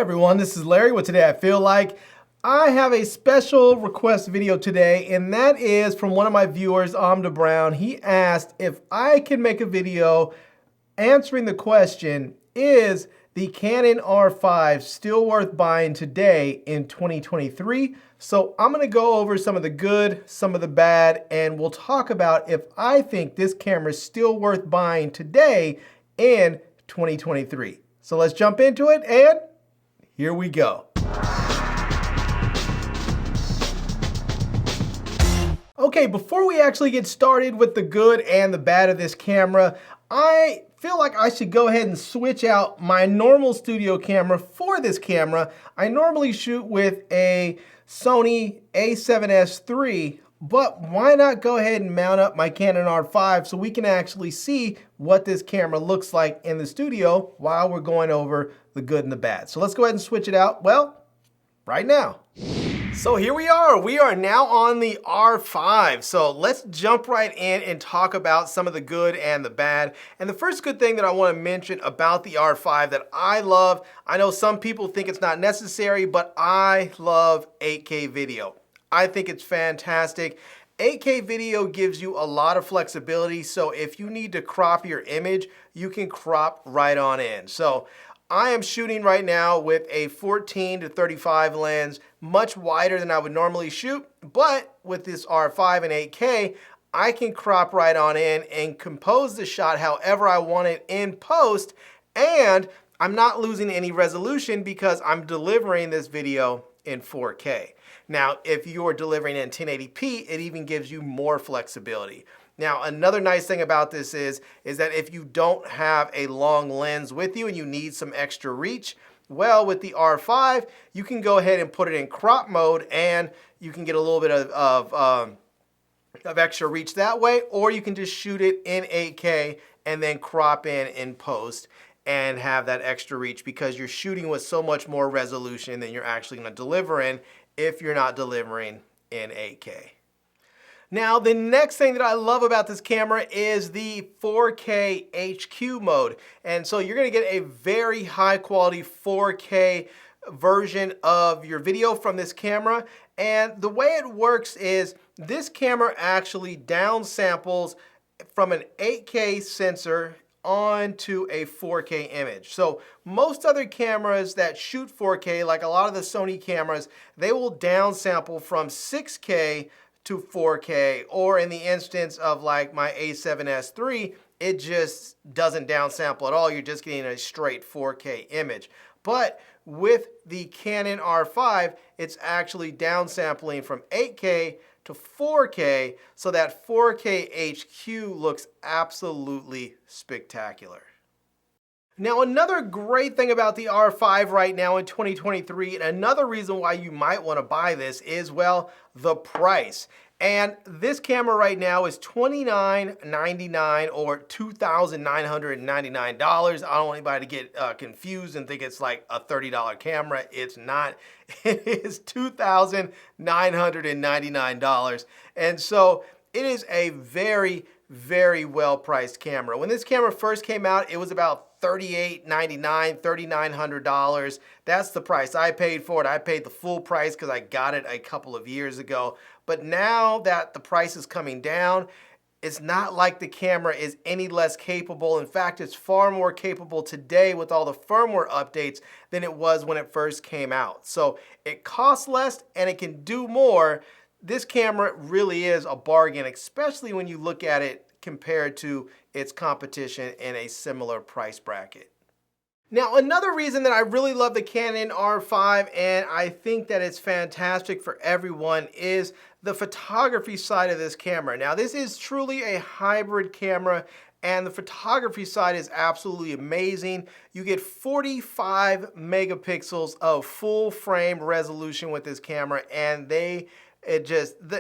everyone, this is Larry with Today I Feel Like. I have a special request video today, and that is from one of my viewers, Amda Brown. He asked if I can make a video answering the question, is the Canon R5 still worth buying today in 2023? So I'm gonna go over some of the good, some of the bad, and we'll talk about if I think this camera is still worth buying today in 2023. So let's jump into it, and here we go. Okay, before we actually get started with the good and the bad of this camera, I feel like I should go ahead and switch out my normal studio camera for this camera. I normally shoot with a Sony a7S III, but why not go ahead and mount up my Canon R5 so we can actually see what this camera looks like in the studio while we're going over the good and the bad. So let's go ahead and switch it out, well, right now. So here we are now on the R5. So let's jump right in and talk about some of the good and the bad. And the first good thing that I want to mention about the R5 that I love, I know some people think it's not necessary, but I love 8K video. I think it's fantastic. 8K video gives you a lot of flexibility, so if you need to crop your image, you can crop right on in. So I am shooting right now with a 14-35 lens, much wider than I would normally shoot, but with this R5 and 8K, I can crop right on in and compose the shot however I want it in post, and I'm not losing any resolution because I'm delivering this video in 4K. Now, if you're delivering in 1080p, it even gives you more flexibility. Now, another nice thing about this is that if you don't have a long lens with you and you need some extra reach, well, with the R5, you can go ahead and put it in crop mode and you can get a little bit of extra reach that way, or you can just shoot it in 8K and then crop in post and have that extra reach because you're shooting with so much more resolution than you're actually going to deliver in if you're not delivering in 8K. Now, the next thing that I love about this camera is the 4K HQ mode. And so you're going to get a very high quality 4K version of your video from this camera. And the way it works is this camera actually downsamples from an 8K sensor onto a 4K image. So most other cameras that shoot 4K, like a lot of the Sony cameras, they will downsample from 6K to 4K, or in the instance of like my a7S III, it just doesn't downsample at all. You're just getting a straight 4K image. But with the Canon R5, it's actually downsampling from 8K to 4K, so that 4K HQ looks absolutely spectacular. Now, another great thing about the R5 right now in 2023, and another reason why you might want to buy this is, well, the price. And this camera right now is $29.99 or $2,999. I don't want anybody to get confused and think it's like a $30 camera. It's not. It is $2,999. And so it is a very, very well-priced camera. When this camera first came out, it was about $38.99, $3,900. That's the price I paid for it. I paid the full price because I got it a couple of years ago. But now that the price is coming down, it's not like the camera is any less capable. In fact, it's far more capable today with all the firmware updates than it was when it first came out. So it costs less and it can do more. This camera really is a bargain, especially when you look at it compared to its competition in a similar price bracket. Now, another reason that I really love the Canon R5 and I think that it's fantastic for everyone is the photography side of this camera. Now, this is truly a hybrid camera and the photography side is absolutely amazing. You get 45 megapixels of full frame resolution with this camera, and the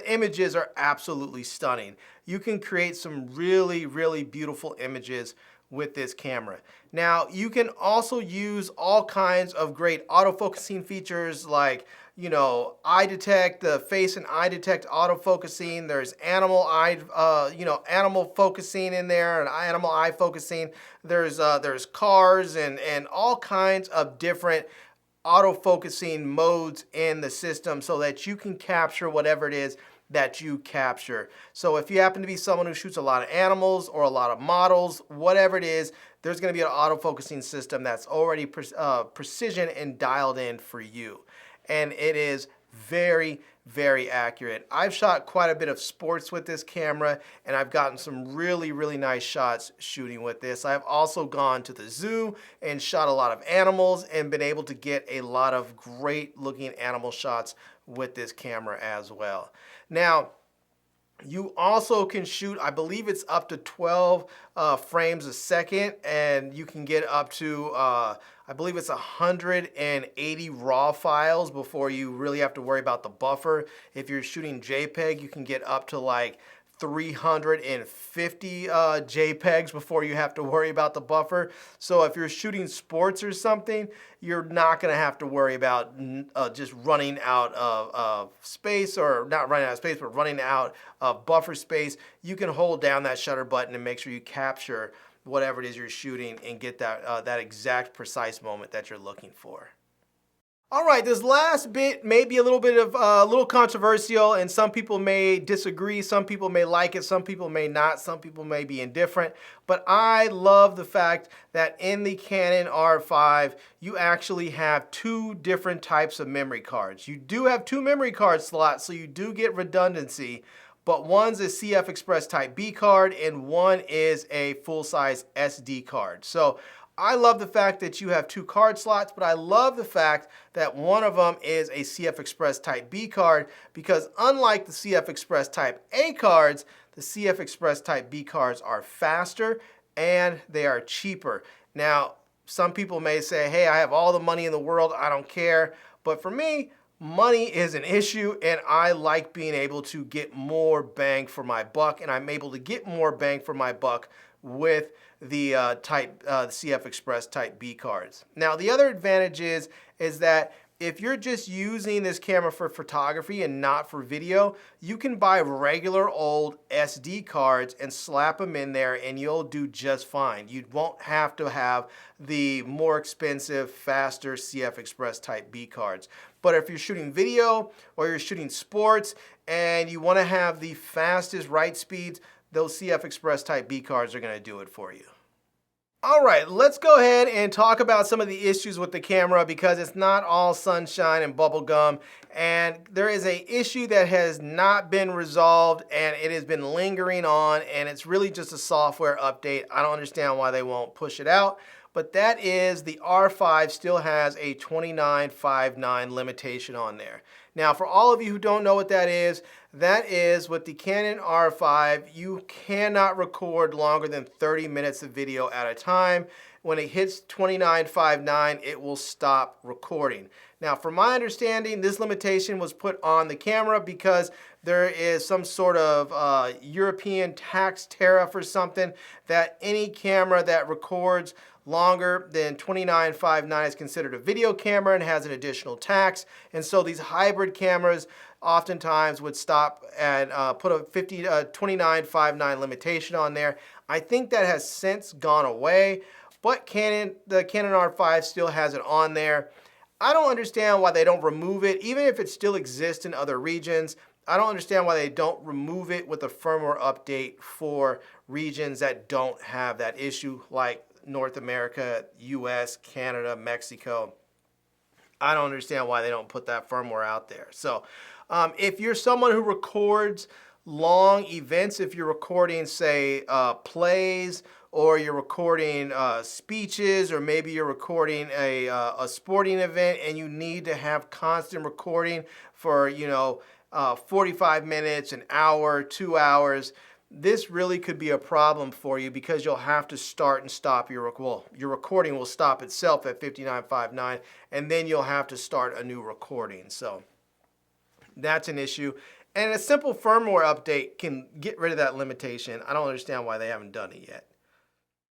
images are absolutely stunning. You can create some really, really beautiful images with this camera. Now, you can also use all kinds of great autofocusing features like, you know, eye detect, the face and eye detect autofocusing. There's animal eye, animal focusing in there, and animal eye focusing. There's cars and all kinds of different autofocusing modes in the system so that you can capture whatever it is that you capture. So if you happen to be someone who shoots a lot of animals or a lot of models, whatever it is, there's going to be an autofocusing system that's already precision and dialed in for you. And it is very, very accurate. I've shot quite a bit of sports with this camera, and I've gotten some really, really nice shots shooting with this. I've also gone to the zoo and shot a lot of animals and been able to get a lot of great looking animal shots with this camera as well. Now, you also can shoot, I believe it's up to 12 frames a second, and you can get up to, I believe it's 180 RAW files before you really have to worry about the buffer. If you're shooting JPEG, you can get up to like 350 JPEGs before you have to worry about the buffer. So if you're shooting sports or something, you're not going to have to worry about just running out of space, or not running out of space, but running out of buffer space. You can hold down that shutter button and make sure you capture whatever it is you're shooting and get that exact precise moment that you're looking for. All right, this last bit may be a little bit of a little controversial, and some people may disagree, some people may like it, some people may not, some people may be indifferent, but I love the fact that in the Canon R5, you actually have two different types of memory cards. You do have two memory card slots, so you do get redundancy, but one's a CF Express Type B card and one is a full-size SD card. So I love the fact that you have two card slots, but I love the fact that one of them is a CF Express Type B card, because unlike the CF Express Type A cards, the CF Express Type B cards are faster and they are cheaper. Now, some people may say, hey, I have all the money in the world, I don't care. But for me, money is an issue, and I like being able to get more bang for my buck, and I'm able to get more bang for my buck with the CF Express Type B cards. Now, the other advantage is that if you're just using this camera for photography and not for video, you can buy regular old SD cards and slap them in there and you'll do just fine. You won't have to have the more expensive, faster CF Express Type B cards. But if you're shooting video or you're shooting sports and you want to have the fastest write speeds, those CF Express Type B cards are going to do it for you. All right, let's go ahead and talk about some of the issues with the camera, because it's not all sunshine and bubblegum, and there is an issue that has not been resolved and it has been lingering on, and it's really just a software update. I don't understand why they won't push it out, but that is the R5 still has a 29:5:9 limitation on there. Now, for all of you who don't know what that is with the Canon R5, you cannot record longer than 30 minutes of video at a time. When it hits 29:5:9, it will stop recording. Now, from my understanding, this limitation was put on the camera because there is some sort of European tax tariff or something, that any camera that records longer than 29:5:9 is considered a video camera and has an additional tax. And so these hybrid cameras oftentimes would stop and put a 29:5:9 limitation on there. I think that has since gone away, but the Canon R5 still has it on there. I don't understand why they don't remove it, even if it still exists in other regions. I don't understand why they don't remove it with a firmware update for regions that don't have that issue, like North America, US, Canada, Mexico. I don't understand why they don't put that firmware out there. So if you're someone who records long events, if you're recording, say, plays, or you're recording speeches, or maybe you're recording a sporting event and you need to have constant recording for 45 minutes, an hour, 2 hours, this really could be a problem for you, because you'll have to start and stop your recording will stop itself at 59:5:9, and then you'll have to start a new recording. So that's an issue. And a simple firmware update can get rid of that limitation. I don't understand why they haven't done it yet.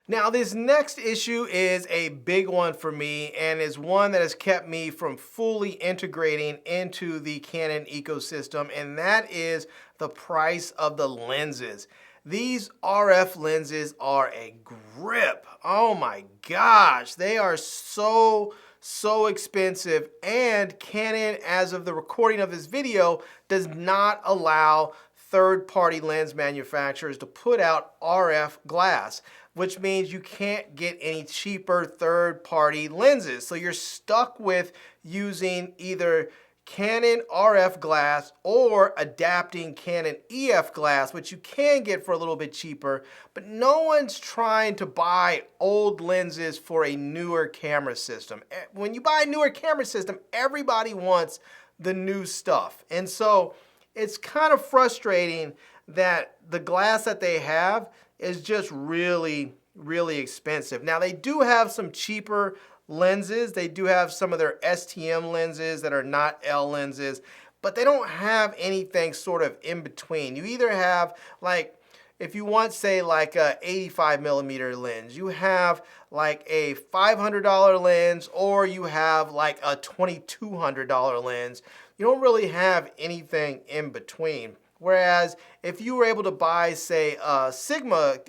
Now, this next issue is a big one for me, and is one that has kept me from fully integrating into the Canon ecosystem, and that is the price of the lenses. These RF lenses are a grip. Oh my gosh, they are so so expensive, and Canon, as of the recording of this video, does not allow third-party lens manufacturers to put out RF glass, which means you can't get any cheaper third-party lenses. So you're stuck with using either Canon RF glass or adapting Canon EF glass, which you can get for a little bit cheaper, but no one's trying to buy old lenses for a newer camera system. When you buy a newer camera system, everybody wants the new stuff. And so it's kind of frustrating that the glass that they have is just really, really expensive. Now, they do have some cheaper lenses. They do have some of their STM lenses that are not L lenses, but they don't have anything sort of in between. You either have, like, if you want, say, like a 85 millimeter lens, you have like a $500 lens, or you have like a $2,200 lens. You don't really have anything in between. Whereas if you were able to buy, say, a Sigma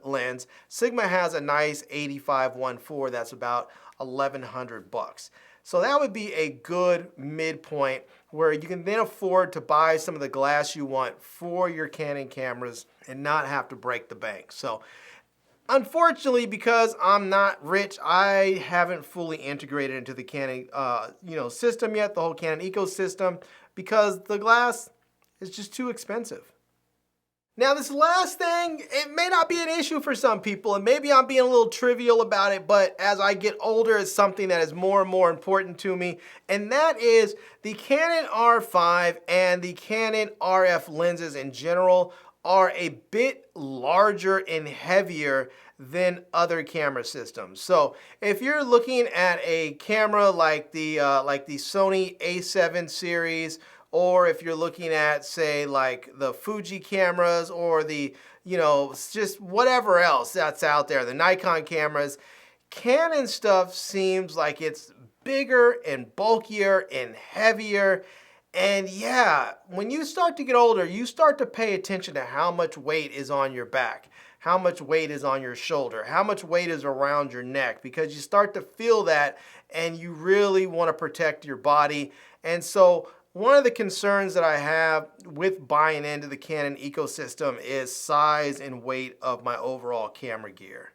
lens, Sigma has a nice 85-1.4 that's about $1,100. So that would be a good midpoint where you can then afford to buy some of the glass you want for your Canon cameras and not have to break the bank. So unfortunately, because I'm not rich, I haven't fully integrated into the Canon system yet, the whole Canon ecosystem, because the glass is just too expensive. Now, this last thing, it may not be an issue for some people, and maybe I'm being a little trivial about it, but as I get older, it's something that is more and more important to me, and that is the Canon R5 and the Canon RF lenses in general are a bit larger and heavier than other camera systems. So if you're looking at a camera like the Sony A7 series, or if you're looking at, say, like the Fuji cameras, or the, just whatever else that's out there, the Nikon cameras, Canon stuff seems like it's bigger and bulkier and heavier. And yeah, when you start to get older, you start to pay attention to how much weight is on your back, how much weight is on your shoulder, how much weight is around your neck, because you start to feel that and you really want to protect your body. And so one of the concerns that I have with buying into the Canon ecosystem is size and weight of my overall camera gear.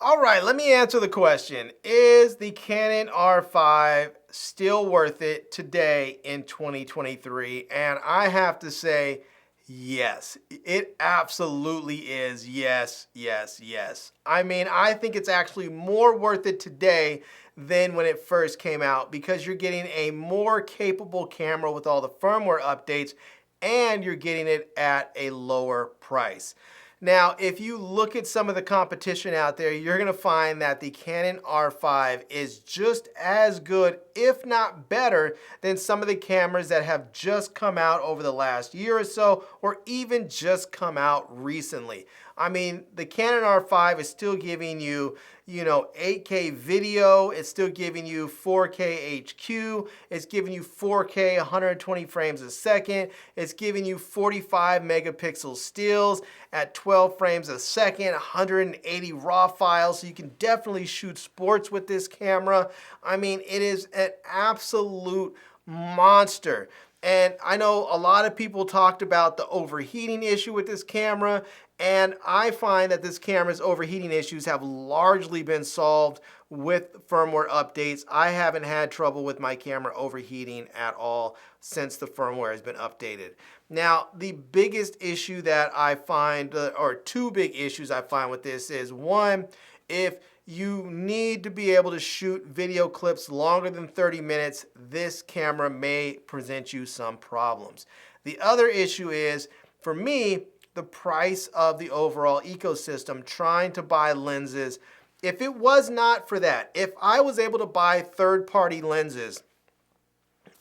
All right, let me answer the question. Is the Canon R5 still worth it today in 2023? And I have to say, yes, it absolutely is. Yes, yes, yes. I mean, I think it's actually more worth it today than when it first came out, because you're getting a more capable camera with all the firmware updates, and you're getting it at a lower price. Now, if you look at some of the competition out there, you're going to find that the Canon R5 is just as good, if not better, than some of the cameras that have just come out over the last year or so, or even just come out recently. I mean, the Canon R5 is still giving you, 8K video, it's still giving you 4K HQ, it's giving you 4K 120 frames a second, it's giving you 45 megapixel stills at 12 frames a second, 180 RAW files, so you can definitely shoot sports with this camera. I mean, it is an absolute monster. And I know a lot of people talked about the overheating issue with this camera, and I find that this camera's overheating issues have largely been solved with firmware updates. I haven't had trouble with my camera overheating at all since the firmware has been updated. Now, the biggest issue that I find, or two big issues I find with this is, one, if you need to be able to shoot video clips longer than 30 minutes, this camera may present you some problems. The other issue is, for me, the price of the overall ecosystem, trying to buy lenses. If it was not for that, if I was able to buy third-party lenses,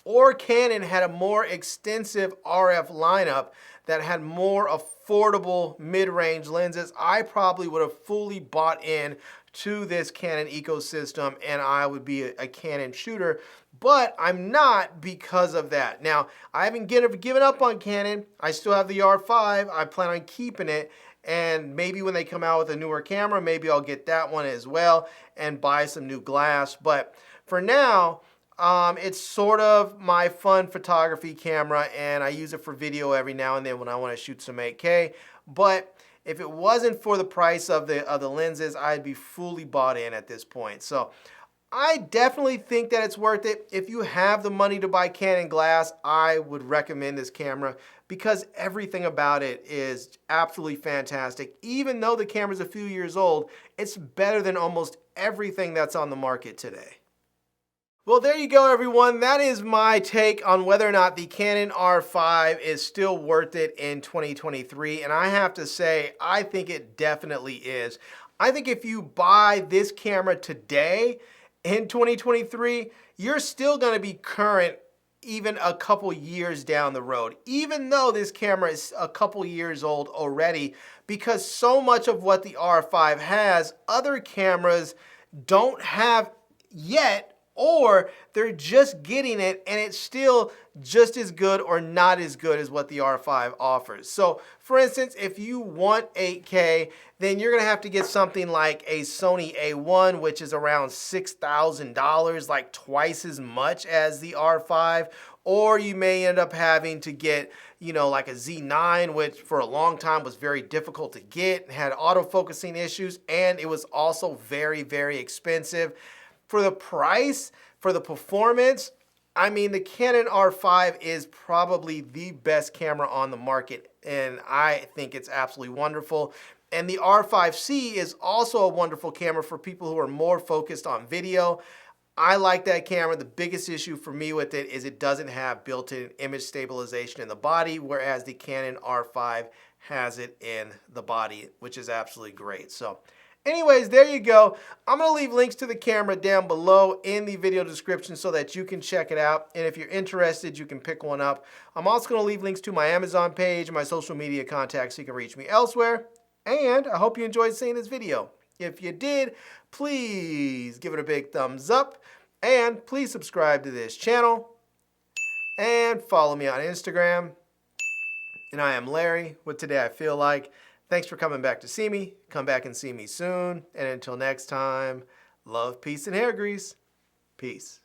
or Canon had a more extensive RF lineup that had more affordable mid-range lenses, I probably would have fully bought in to this Canon ecosystem, and I would be a Canon shooter, but I'm not because of that. Now, I haven't given up on Canon. I still have the R5. I plan on keeping it, And maybe when they come out with a newer camera, maybe I'll get that one as well and buy some new glass. But for now, it's sort of my fun photography camera, and I use it for video every now and then when I want to shoot some 8K. But if it wasn't for the price of the lenses, I'd be fully bought in at this point. So I definitely think that it's worth it. If you have the money to buy Canon glass, I would recommend this camera because everything about it is absolutely fantastic. Even though the camera's a few years old, it's better than almost everything that's on the market today. Well, there you go, everyone. That is my take on whether or not the Canon R5 is still worth it in 2023. And I have to say, I think it definitely is. I think if you buy this camera today, in 2023, you're still going to be current even a couple years down the road, even though this camera is a couple years old already, because so much of what the R5 has, other cameras don't have yet, or they're just getting it and it's still just as good or not as good as what the R5 offers. So for instance, if you want 8K, then you're gonna have to get something like a Sony A1, which is around $6,000, like twice as much as the R5. Or you may end up having to get, you know, like a Z9, which for a long time was very difficult to get, had autofocusing issues, and it was also very, very expensive. For the price, for the performance, I mean, the Canon R5 is probably the best camera on the market, and I think it's absolutely wonderful. And the R5C is also a wonderful camera for people who are more focused on video. I like that camera. The biggest issue for me with it is it doesn't have built-in image stabilization in the body, whereas the Canon R5 has it in the body, which is absolutely great. So anyways, there you go. I'm going to leave links to the camera down below in the video description so that you can check it out. And if you're interested, you can pick one up. I'm also going to leave links to my Amazon page and my social media contacts so you can reach me elsewhere. And I hope you enjoyed seeing this video. If you did, please give it a big thumbs up. And please subscribe to this channel. And follow me on Instagram. And I am Larry with Today I Feel Like. Thanks for coming back to see me. Come back and see me soon. And until next time, love, peace, and hair grease. Peace.